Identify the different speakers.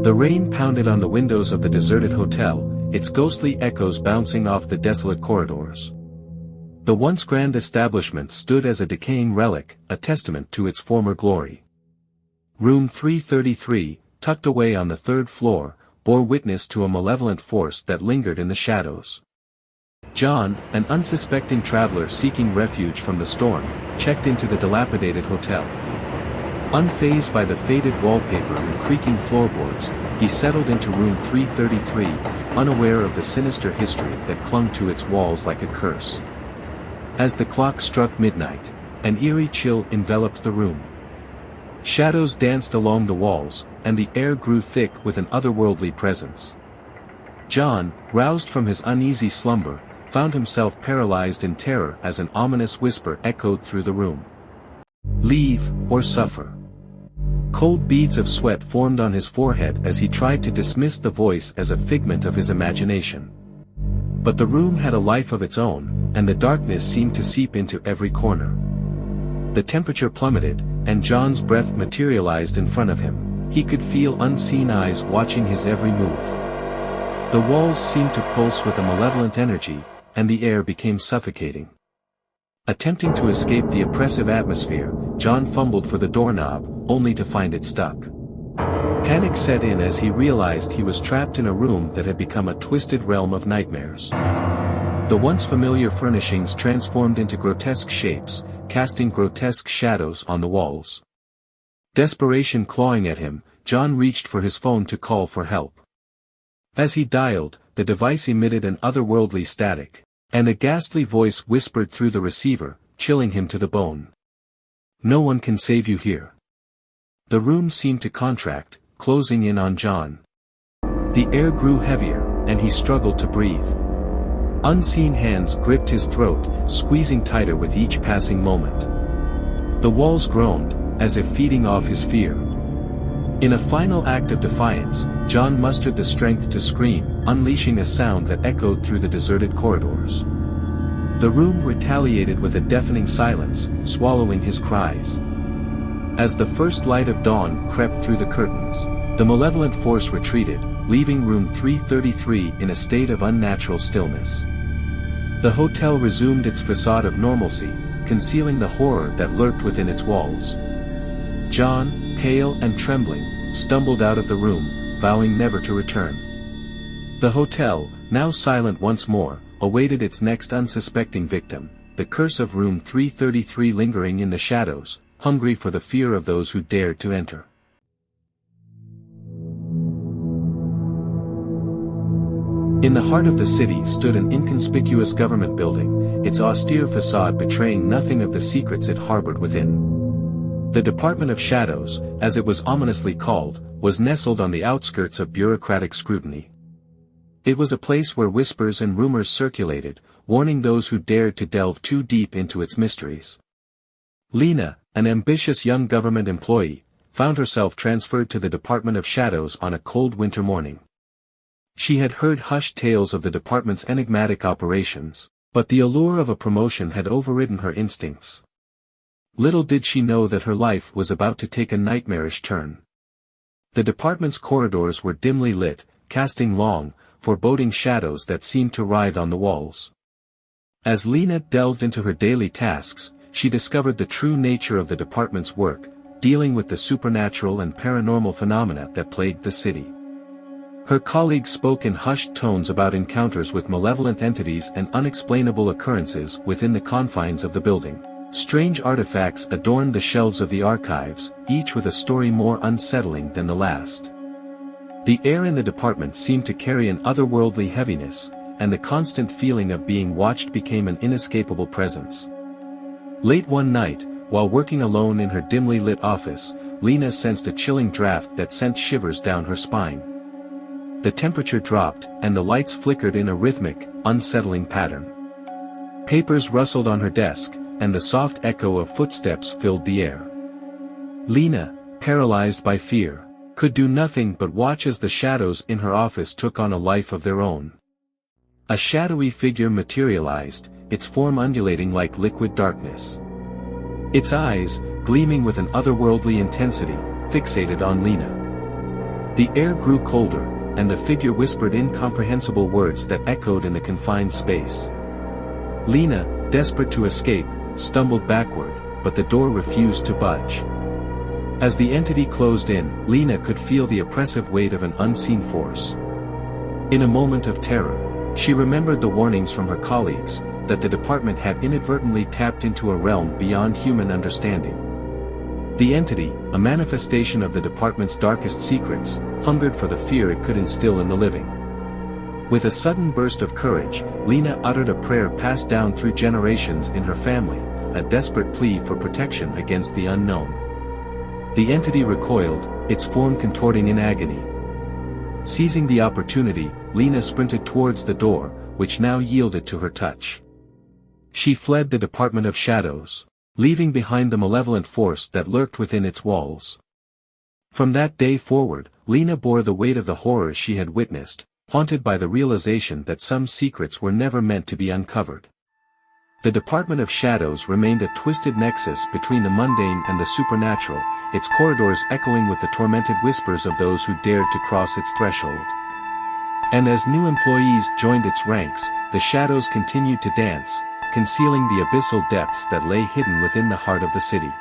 Speaker 1: The rain pounded on the windows of the deserted hotel, its ghostly echoes bouncing off the desolate corridors. The once grand establishment stood as a decaying relic, a testament to its former glory. Room 333, tucked away on the third floor, bore witness to a malevolent force that lingered in the shadows. John, an unsuspecting traveler seeking refuge from the storm, checked into the dilapidated hotel. Unfazed by the faded wallpaper and creaking floorboards, he settled into room 333, unaware of the sinister history that clung to its walls like a curse. As the clock struck midnight, an eerie chill enveloped the room. Shadows danced along the walls, and the air grew thick with an otherworldly presence. John, roused from his uneasy slumber, found himself paralyzed in terror as an ominous whisper echoed through the room. "Leave, or suffer." Cold beads of sweat formed on his forehead as he tried to dismiss the voice as a figment of his imagination. But the room had a life of its own, and the darkness seemed to seep into every corner. The temperature plummeted, and John's breath materialized in front of him. He could feel unseen eyes watching his every move. The walls seemed to pulse with a malevolent energy, and the air became suffocating. Attempting to escape the oppressive atmosphere, John fumbled for the doorknob, only to find it stuck. Panic set in as he realized he was trapped in a room that had become a twisted realm of nightmares. The once familiar furnishings transformed into grotesque shapes, casting grotesque shadows on the walls. Desperation clawing at him, John reached for his phone to call for help. As he dialed, the device emitted an otherworldly static, and a ghastly voice whispered through the receiver, chilling him to the bone. "No one can save you here." The room seemed to contract, closing in on John. The air grew heavier, and he struggled to breathe. Unseen hands gripped his throat, squeezing tighter with each passing moment. The walls groaned, as if feeding off his fear. In a final act of defiance, John mustered the strength to scream, unleashing a sound that echoed through the deserted corridors. The room retaliated with a deafening silence, swallowing his cries. As the first light of dawn crept through the curtains, the malevolent force retreated, leaving room 333 in a state of unnatural stillness. The hotel resumed its facade of normalcy, concealing the horror that lurked within its walls. John, pale and trembling, stumbled out of the room, vowing never to return. The hotel, now silent once more, awaited its next unsuspecting victim, the curse of room 333 lingering in the shadows, hungry for the fear of those who dared to enter. In the heart of the city stood an inconspicuous government building, its austere facade betraying nothing of the secrets it harbored within. The Department of Shadows, as it was ominously called, was nestled on the outskirts of bureaucratic scrutiny. It was a place where whispers and rumors circulated, warning those who dared to delve too deep into its mysteries. Lena, an ambitious young government employee, found herself transferred to the Department of Shadows on a cold winter morning. She had heard hushed tales of the department's enigmatic operations, but the allure of a promotion had overridden her instincts. Little did she know that her life was about to take a nightmarish turn. The department's corridors were dimly lit, casting long, foreboding shadows that seemed to writhe on the walls. As Lena delved into her daily tasks, she discovered the true nature of the department's work, dealing with the supernatural and paranormal phenomena that plagued the city. Her colleagues spoke in hushed tones about encounters with malevolent entities and unexplainable occurrences within the confines of the building. Strange artifacts adorned the shelves of the archives, each with a story more unsettling than the last. The air in the department seemed to carry an otherworldly heaviness, and the constant feeling of being watched became an inescapable presence. Late one night, while working alone in her dimly lit office, Lena sensed a chilling draft that sent shivers down her spine. The temperature dropped, and the lights flickered in a rhythmic, unsettling pattern. Papers rustled on her desk, and the soft echo of footsteps filled the air. Lena, paralyzed by fear, could do nothing but watch as the shadows in her office took on a life of their own. A shadowy figure materialized, its form undulating like liquid darkness. Its eyes, gleaming with an otherworldly intensity, fixated on Lena. The air grew colder, and the figure whispered incomprehensible words that echoed in the confined space. Lena, desperate to escape, stumbled backward, but the door refused to budge. As the entity closed in, Lena could feel the oppressive weight of an unseen force. In a moment of terror, she remembered the warnings from her colleagues, that the department had inadvertently tapped into a realm beyond human understanding. The entity, a manifestation of the department's darkest secrets, hungered for the fear it could instill in the living. With a sudden burst of courage, Lena uttered a prayer passed down through generations in her family, a desperate plea for protection against the unknown. The entity recoiled, its form contorting in agony. Seizing the opportunity, Lena sprinted towards the door, which now yielded to her touch. She fled the Department of Shadows, leaving behind the malevolent force that lurked within its walls. From that day forward, Lena bore the weight of the horrors she had witnessed, haunted by the realization that some secrets were never meant to be uncovered. The Department of Shadows remained a twisted nexus between the mundane and the supernatural, its corridors echoing with the tormented whispers of those who dared to cross its threshold. And as new employees joined its ranks, the shadows continued to dance, concealing the abyssal depths that lay hidden within the heart of the city.